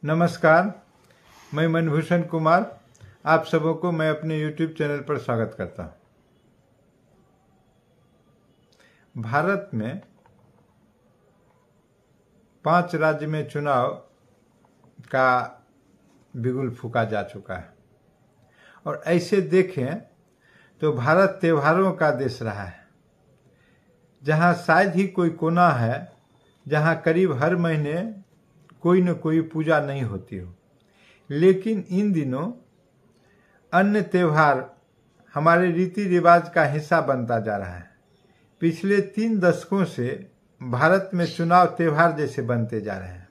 नमस्कार, मैं मनभूषण कुमार आप सबों को मैं अपने YouTube चैनल पर स्वागत करता हूँ। भारत में 5 राज्य में चुनाव का बिगुल फूंका जा चुका है और ऐसे देखें तो भारत त्योहारों का देश रहा है, जहाँ शायद ही कोई कोना है जहाँ करीब हर महीने कोई न कोई पूजा नहीं होती हो। लेकिन इन दिनों अन्य त्योहार हमारे रीति रिवाज का हिस्सा बनता जा रहा है। पिछले 3 दशकों से भारत में चुनाव त्योहार जैसे बनते जा रहे हैं।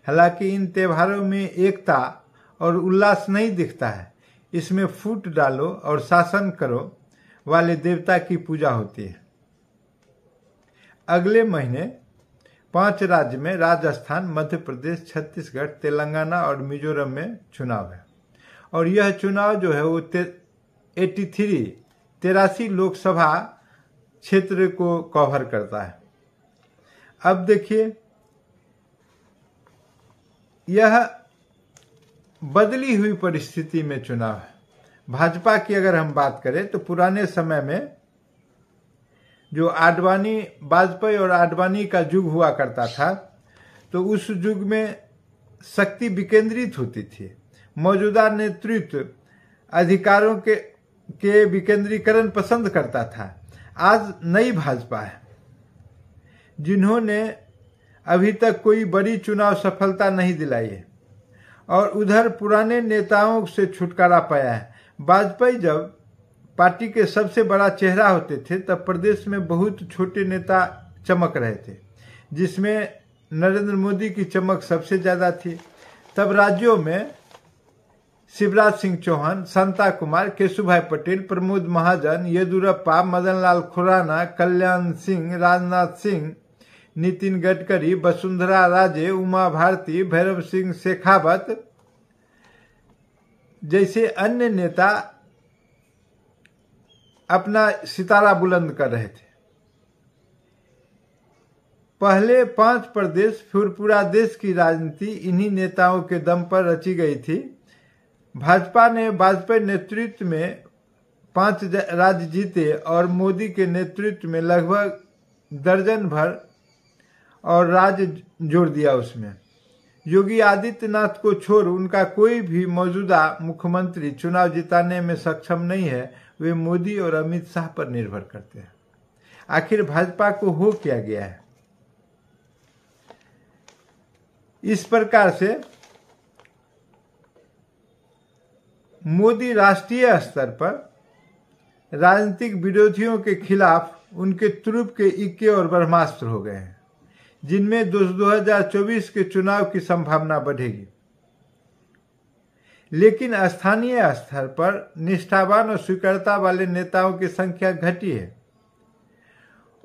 हालांकि इन त्योहारों में एकता और उल्लास नहीं दिखता है। इसमें फूट डालो और शासन करो वाले देवता की पूजा होती है। अगले महीने 5 राज्य में राजस्थान, मध्य प्रदेश, छत्तीसगढ़, तेलंगाना और मिजोरम में चुनाव है और यह चुनाव जो है वो 83 लोकसभा क्षेत्र को कवर करता है। अब देखिए, यह बदली हुई परिस्थिति में चुनाव है। भाजपा की अगर हम बात करें तो पुराने समय में जो आडवाणी, वाजपेयी और आडवाणी का युग हुआ करता था, तो उस युग में शक्ति विकेंद्रित होती थी। मौजूदा नेतृत्व अधिकारों के विकेंद्रीकरण पसंद करता था। आज नई भाजपा है जिन्होंने अभी तक कोई बड़ी चुनाव सफलता नहीं दिलाई है और उधर पुराने नेताओं से छुटकारा पाया है। वाजपेयी जब पार्टी के सबसे बड़ा चेहरा होते थे तब प्रदेश में बहुत छोटे नेता चमक रहे थे, जिसमें नरेंद्र मोदी की चमक सबसे ज्यादा थी। तब राज्यों में शिवराज सिंह चौहान, शांता कुमार, केशुभाई पटेल, प्रमोद महाजन, येदुरप्पा, मदन लाल खुराना, कल्याण सिंह, राजनाथ सिंह, नितिन गडकरी, वसुंधरा राजे, उमा भारती, भैरव सिंह शेखावत जैसे अन्य नेता अपना सितारा बुलंद कर रहे थे। पहले 5 प्रदेश फिर पूरा देश की राजनीति इन्हीं नेताओं के दम पर रची गई थी। भाजपा ने वाजपेयी नेतृत्व में 5 राज्य जीते और मोदी के नेतृत्व में लगभग दर्जन भर और राज्य जोड़ दिया। उसमें योगी आदित्यनाथ को छोड़ उनका कोई भी मौजूदा मुख्यमंत्री चुनाव जिताने में सक्षम नहीं है। वे मोदी और अमित शाह पर निर्भर करते हैं। आखिर भाजपा को हो क्या गया है? इस प्रकार से मोदी राष्ट्रीय स्तर पर राजनीतिक विरोधियों के खिलाफ उनके तुरुप के इक्के और ब्रह्मास्त्र हो गए हैं, जिनमें 2024 के चुनाव की संभावना बढ़ेगी। लेकिन स्थानीय स्तर पर निष्ठावान और स्वीकार्यता वाले नेताओं की संख्या घटी है।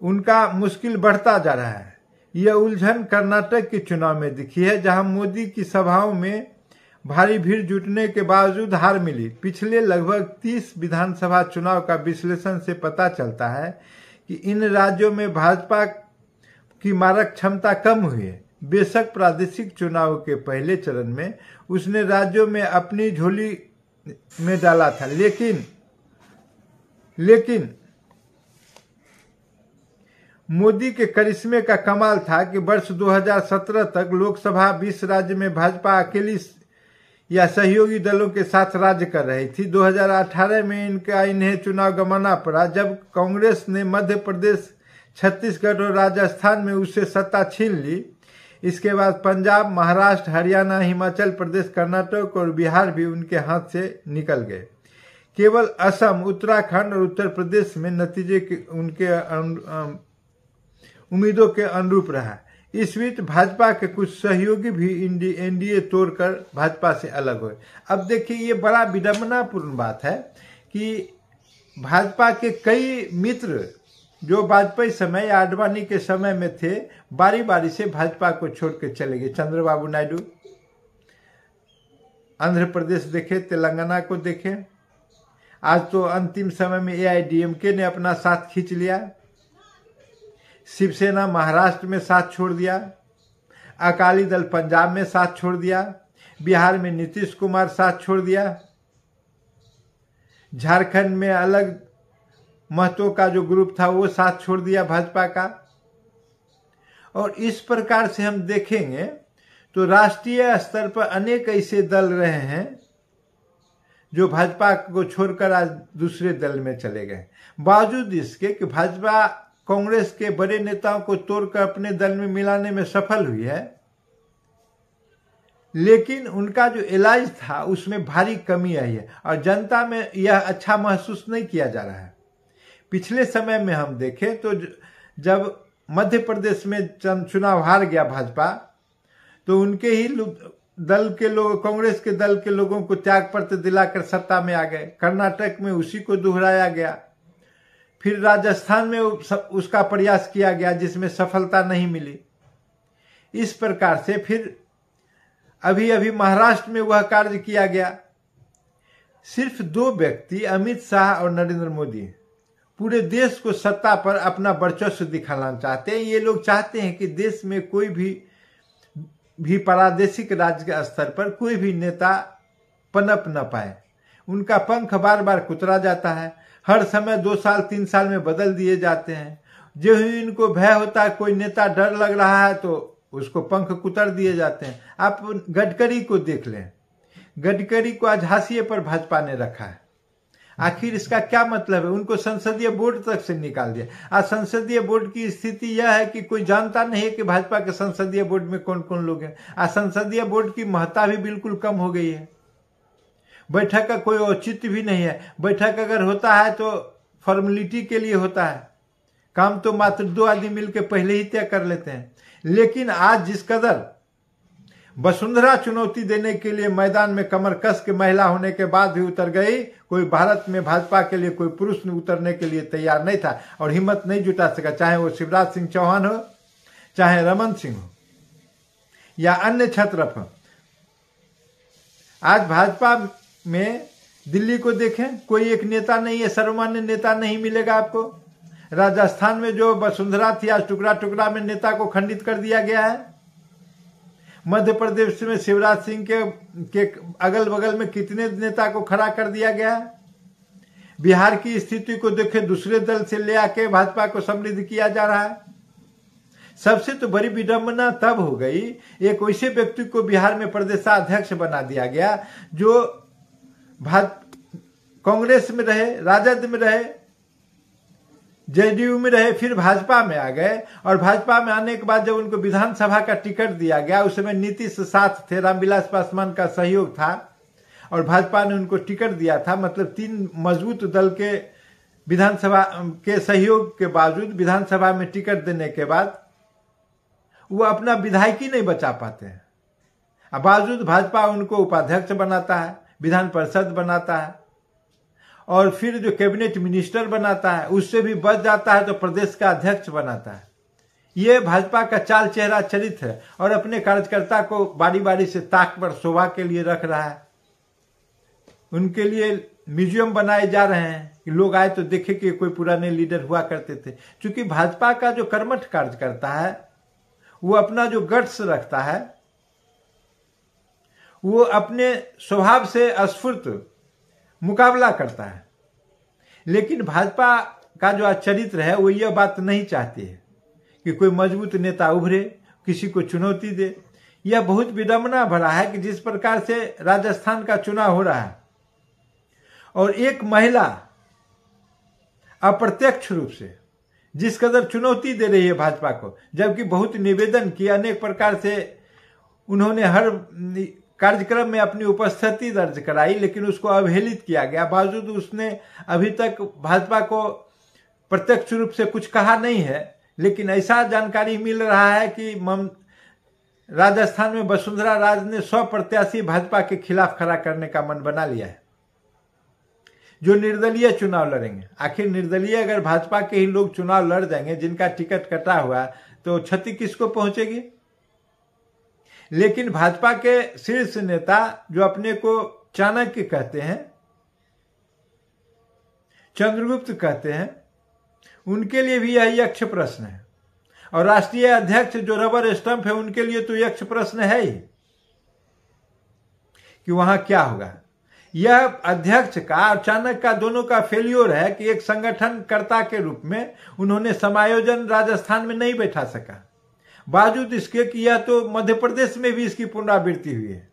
उनका मुश्किल बढ़ता जा रहा है। यह उलझन कर्नाटक के चुनाव में दिखी है, जहां मोदी की सभाओं में भारी भीड़ जुटने के बावजूद हार मिली। पिछले लगभग 30 विधानसभा चुनाव का विश्लेषण से पता चलता है कि इन राज्यों में भाजपा की मारक क्षमता कम हुई है। बेशक प्रादेशिक चुनाव के पहले चरण में उसने राज्यों में अपनी झोली में डाला था, लेकिन मोदी के करिश्मे का कमाल था कि वर्ष 2017 तक लोकसभा 20 राज्य में भाजपा अकेली या सहयोगी दलों के साथ राज्य कर रही थी। 2018 में इन्हें चुनाव गंवाना पड़ा, जब कांग्रेस ने मध्य प्रदेश, छत्तीसगढ़ और राजस्थान में उससे सत्ता छीन ली। इसके बाद पंजाब, महाराष्ट्र, हरियाणा, हिमाचल प्रदेश, कर्नाटक और बिहार भी उनके हाथ से निकल गए। केवल असम, उत्तराखंड और उत्तर प्रदेश में नतीजे उनके उम्मीदों के अनुरूप रहा। इस बीच भाजपा के कुछ सहयोगी भी एनडीए तोड़कर भाजपा से अलग हुए। अब देखिए, ये बड़ा विडंबनापूर्ण बात है कि भाजपा के कई मित्र जो वाजपेयी समय या आडवाणी के समय में थे, बारी बारी से भाजपा को छोड़ के चले गए। चंद्रबाबू नायडू आंध्र प्रदेश देखे, तेलंगाना को देखे। आज तो अंतिम समय में एआईडीएमके ने अपना साथ खींच लिया। शिवसेना महाराष्ट्र में साथ छोड़ दिया। अकाली दल पंजाब में साथ छोड़ दिया। बिहार में नीतीश कुमार साथ छोड़ दिया, झारखंड में अलग महतो का जो ग्रुप था वो साथ छोड़ दिया भाजपा का। और इस प्रकार से हम देखेंगे तो राष्ट्रीय स्तर पर अनेक ऐसे दल रहे हैं जो भाजपा को छोड़कर आज दूसरे दल में चले गए, बावजूद इसके कि भाजपा कांग्रेस के बड़े नेताओं को तोड़कर अपने दल में मिलाने में सफल हुई है, लेकिन उनका जो इलाज था उसमें भारी कमी आई है और जनता में यह अच्छा महसूस नहीं किया जा रहा है। पिछले समय में हम देखें तो जब मध्य प्रदेश में चुनाव हार गया भाजपा, तो उनके ही दल के लोग, कांग्रेस के दल के लोगों को त्यागपत्र दिलाकर सत्ता में आ गए। कर्नाटक में उसी को दोहराया गया, फिर राजस्थान में उसका प्रयास किया गया जिसमें सफलता नहीं मिली। इस प्रकार से फिर अभी अभी महाराष्ट्र में वह कार्य किया गया। सिर्फ दो व्यक्ति, अमित शाह और नरेंद्र मोदी, पूरे देश को सत्ता पर अपना वर्चस्व दिखाना चाहते हैं। ये लोग चाहते हैं कि देश में कोई भी प्रादेशिक राज्य के स्तर पर कोई भी नेता पनप न पाए। उनका पंख बार बार कुतरा जाता है, हर समय 2 साल 3 साल में बदल दिए जाते हैं। जो ही इनको भय होता है, कोई नेता डर लग रहा है तो उसको पंख कुतर दिए जाते हैं। आप गडकरी को देख लें, गडकरी को आज हाशिए पर भाजपा ने रखा है। आखिर इसका क्या मतलब है? उनको संसदीय बोर्ड तक से निकाल दिया। आज संसदीय बोर्ड की स्थिति यह है कि कोई जानता नहीं है कि भाजपा के संसदीय बोर्ड में कौन कौन लोग हैं। आज संसदीय बोर्ड की महत्ता भी बिल्कुल कम हो गई है। बैठक का कोई औचित्य भी नहीं है। बैठक अगर होता है तो फॉर्मेलिटी के लिए होता है, काम तो मात्र 2 आदमी मिलकर पहले ही तय कर लेते हैं। लेकिन आज जिस कदर वसुंधरा चुनौती देने के लिए मैदान में कमर कस के महिला होने के बाद भी उतर गई, कोई भारत में भाजपा के लिए कोई पुरुष उतरने के लिए तैयार नहीं था और हिम्मत नहीं जुटा सका, चाहे वो शिवराज सिंह चौहान हो, चाहे रमन सिंह हो या अन्य क्षत्रप हो। आज भाजपा में दिल्ली को देखें, कोई एक नेता नहीं है, सर्वमान्य नेता नहीं मिलेगा आपको। राजस्थान में जो वसुंधरा थी, आज टुकड़ा टुकड़ा में नेता को खंडित कर दिया गया है। मध्य प्रदेश में शिवराज सिंह के अगल बगल में कितने नेता को खड़ा कर दिया गया है। बिहार की स्थिति को देखें, दूसरे दल से ले आके भाजपा को समृद्ध किया जा रहा है। सबसे तो बड़ी विडंबना तब हो गई, एक वैसे व्यक्ति को बिहार में प्रदेशाध्यक्ष बना दिया गया जो कांग्रेस में रहे, राजद में रहे, जेडीयू में रहे, फिर भाजपा में आ गए। और भाजपा में आने के बाद जब उनको विधानसभा का टिकट दिया गया, उस समय नीतीश साथ थे, रामविलास पासवान का सहयोग था और भाजपा ने उनको टिकट दिया था। मतलब 3 मजबूत दल के विधानसभा के सहयोग के बावजूद विधानसभा में टिकट देने के बाद वो अपना विधायकी नहीं बचा पाते हैं। बावजूद भाजपा उनको उपाध्यक्ष बनाता है, विधान परिषद बनाता है और फिर जो कैबिनेट मिनिस्टर बनाता है उससे भी बच जाता है तो प्रदेश का अध्यक्ष बनाता है। ये भाजपा का चाल चेहरा चरित्र है और अपने कार्यकर्ता को बारी बारी से ताक पर शोभा के लिए रख रहा है। उनके लिए म्यूजियम बनाए जा रहे हैं कि लोग आए तो देखे कि कोई पुराने लीडर हुआ करते थे। क्योंकि भाजपा का जो कर्मठ कार्यकर्ता है वो अपना जो गट्स रखता है, वो अपने स्वभाव से स्फूर्त मुकाबला करता है। लेकिन भाजपा का जो चरित्र है वो यह बात नहीं चाहती है कि कोई मजबूत नेता उभरे, किसी को चुनौती दे। यह बहुत विडंबना भरा है कि जिस प्रकार से राजस्थान का चुनाव हो रहा है और एक महिला अप्रत्यक्ष रूप से जिस कदर चुनौती दे रही है भाजपा को, जबकि बहुत निवेदन किया, अनेक प्रकार से उन्होंने हर कार्यक्रम में अपनी उपस्थिति दर्ज कराई, लेकिन उसको अवहेलित किया गया। बावजूद उसने अभी तक भाजपा को प्रत्यक्ष रूप से कुछ कहा नहीं है। लेकिन ऐसा जानकारी मिल रहा है कि राजस्थान में वसुंधरा राज ने 100 प्रत्याशी भाजपा के खिलाफ खड़ा करने का मन बना लिया है, जो निर्दलीय चुनाव लड़ेंगे। आखिर निर्दलीय अगर भाजपा के ही लोग चुनाव लड़ जाएंगे, जिनका टिकट कटा हुआ, तो क्षति किसको पहुंचेगी? लेकिन भाजपा के शीर्ष नेता जो अपने को चाणक्य कहते हैं, चंद्रगुप्त कहते हैं, उनके लिए भी यह यक्ष प्रश्न है। और राष्ट्रीय अध्यक्ष जो रबर स्टंप है, उनके लिए तो यक्ष प्रश्न है ही। कि वहां क्या होगा। यह अध्यक्ष का अचानक का दोनों का फेल्योर है कि एक संगठनकर्ता के रूप में उन्होंने समायोजन राजस्थान में नहीं बैठा सका, बावजूद इसके कि यह तो मध्य प्रदेश में भी इसकी पुनरावृत्ति हुई है।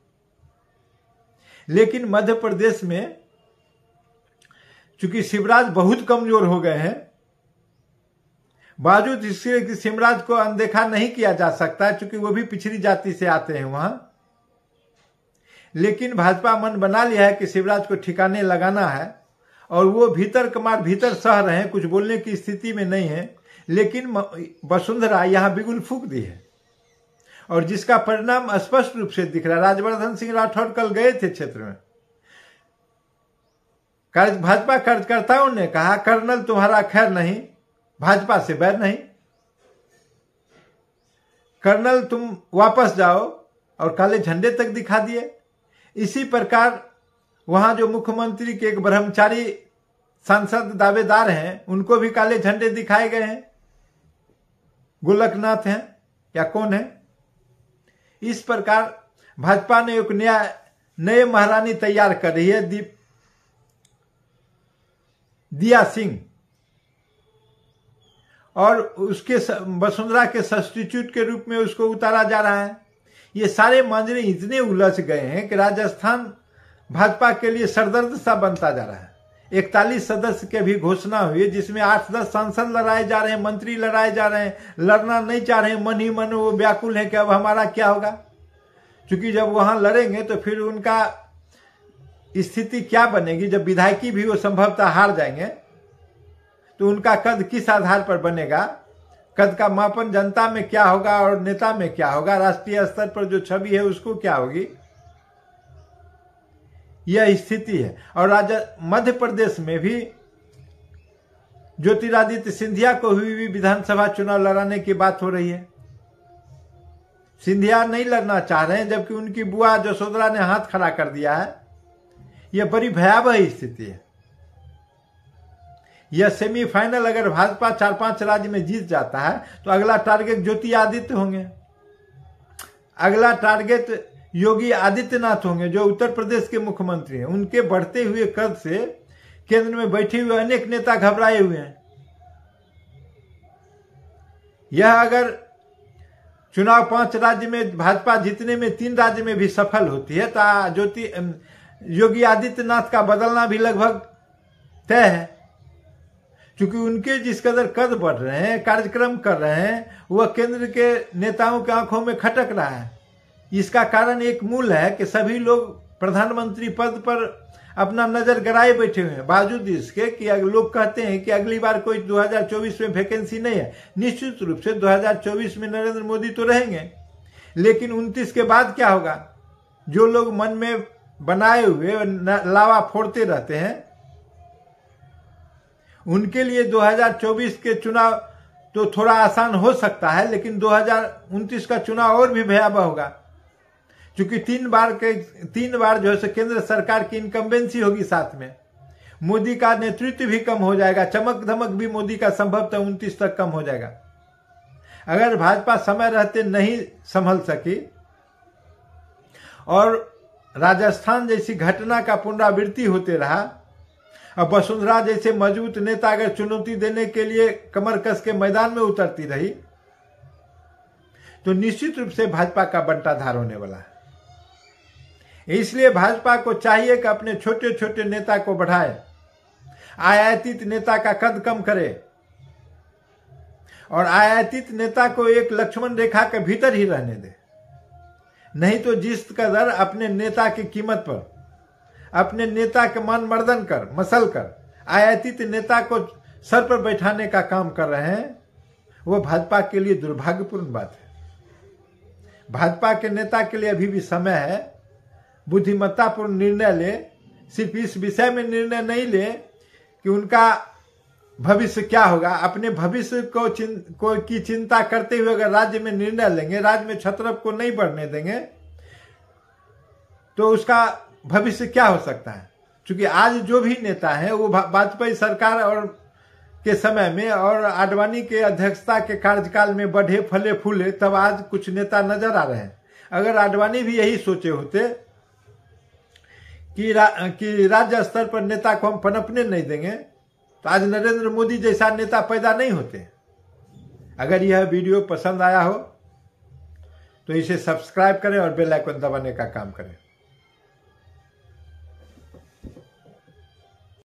लेकिन मध्य प्रदेश में चूंकि शिवराज बहुत कमजोर हो गए हैं, बावजूद इसके कि शिवराज को अनदेखा नहीं किया जा सकता चूंकि वो भी पिछड़ी जाति से आते हैं वहां, लेकिन भाजपा मन बना लिया है कि शिवराज को ठिकाने लगाना है और वो भीतर कमार भीतर सह रहे हैं, कुछ बोलने की स्थिति में नहीं है। लेकिन वसुंधरा यहां बिगुल फूंक दी है और जिसका परिणाम स्पष्ट रूप से दिख रहा है। राज्यवर्धन सिंह राठौर कल गए थे क्षेत्र में, भाजपा कार्यकर्ताओं ने कहा कर्नल तुम्हारा खैर नहीं, भाजपा से बैर नहीं, कर्नल तुम वापस जाओ, और काले झंडे तक दिखा दिए। इसी प्रकार वहां जो मुख्यमंत्री के एक ब्रह्मचारी सांसद दावेदार हैं उनको भी काले झंडे दिखाए गए हैं, गोलकनाथ हैं या कौन है। इस प्रकार भाजपा ने एक नए महारानी तैयार कर रही है, दिया सिंह, और उसके वसुंधरा के सब्स्टिट्यूट के रूप में उसको उतारा जा रहा है। ये सारे मांजरे इतने उलझ गए हैं कि राजस्थान भाजपा के लिए सरदर्द सा बनता जा रहा है। 41 सदस्य के भी घोषणा हुई है जिसमें 8-10 सांसद लड़ाए जा रहे हैं, मंत्री लड़ाए जा रहे हैं, लड़ना नहीं चाह रहे हैं, मन ही मन वो व्याकुल है कि अब हमारा क्या होगा। क्योंकि जब वहां लड़ेंगे तो फिर उनका स्थिति क्या बनेगी, जब विधायकी भी वो संभवतः हार जाएंगे तो उनका कद किस आधार पर बनेगा, कद का मापन जनता में क्या होगा और नेता में क्या होगा, राष्ट्रीय स्तर पर जो छवि है उसको क्या होगी, यह स्थिति है। और मध्य प्रदेश में भी ज्योतिरादित्य सिंधिया को भी विधानसभा चुनाव लड़ाने की बात हो रही है। सिंधिया नहीं लड़ना चाह रहे हैं जबकि उनकी बुआ जसोधरा ने हाथ खड़ा कर दिया है। यह बड़ी भयावह स्थिति है। यह सेमीफाइनल अगर भाजपा 4-5 राज्य में जीत जाता है तो अगला टारगेट ज्योति आदित्य होंगे, अगला टारगेट योगी आदित्यनाथ होंगे जो उत्तर प्रदेश के मुख्यमंत्री हैं। उनके बढ़ते हुए कद से केंद्र में बैठे हुए अनेक नेता घबराए हुए हैं। यह अगर चुनाव 5 राज्य में भाजपा जीतने में 3 राज्य में भी सफल होती है तो योगी आदित्यनाथ का बदलना भी लगभग तय है, क्योंकि उनके जिस कदर कद बढ़ रहे हैं, कार्यक्रम कर रहे हैं, वह केंद्र के नेताओं की आंखों में खटक रहा है। इसका कारण एक मूल है कि सभी लोग प्रधानमंत्री पद पर अपना नजर गड़ाए बैठे हुए हैं, बावजूद इसके कि लोग कहते हैं कि अगली बार कोई 2024 में वैकेंसी नहीं है। निश्चित रूप से 2024 में नरेंद्र मोदी तो रहेंगे, लेकिन 29 के बाद क्या होगा। जो लोग मन में बनाए हुए लावा फोड़ते रहते हैं उनके लिए 2024 के चुनाव तो थोड़ा आसान हो सकता है, लेकिन 2029 का चुनाव और भी भयावह होगा, क्योंकि 3 बार जो है केंद्र सरकार की इनकम्बेंसी होगी। साथ में मोदी का नेतृत्व भी कम हो जाएगा, चमक धमक भी मोदी का संभवतः 29 तक कम हो जाएगा। अगर भाजपा समय रहते नहीं संभल सकी और राजस्थान जैसी घटना का पुनरावृत्ति होते रहा, अब वसुंधरा जैसे मजबूत नेता अगर चुनौती देने के लिए कमर कस के मैदान में उतरती रही तो निश्चित रूप से भाजपा का बंटाधार होने वाला है। इसलिए भाजपा को चाहिए कि अपने छोटे छोटे नेता को बढ़ाए, आयातित नेता का कद कम करे और आयातित नेता को एक लक्ष्मण रेखा के भीतर ही रहने दे। नहीं तो जिस कदर अपने नेता की कीमत पर, अपने नेता के मान मर्दन कर, मसल कर आयातित नेता को सर पर बैठाने का काम कर रहे हैं, वो भाजपा के लिए दुर्भाग्यपूर्ण बात है। भाजपा के नेता के लिए अभी भी समय है, बुद्धिमत्तापूर्ण निर्णय ले। सिर्फ इस विषय में निर्णय नहीं ले कि उनका भविष्य क्या होगा, अपने भविष्य की चिंता करते हुए अगर राज्य में निर्णय लेंगे, राज्य में छत्रप को नहीं बढ़ने देंगे तो उसका भविष्य क्या हो सकता है। क्योंकि आज जो भी नेता है वो वाजपेयी सरकार और के समय में और आडवाणी के अध्यक्षता के कार्यकाल में बढ़े फले फूले, तब आज कुछ नेता नजर आ रहे हैं। अगर आडवाणी भी यही सोचे होते कि राज्य स्तर पर नेता को हम पनपने नहीं देंगे, तो आज नरेंद्र मोदी जैसा नेता पैदा नहीं होते। अगर यह वीडियो पसंद आया हो तो इसे सब्सक्राइब करें और बेल आइकन दबाने का काम करें।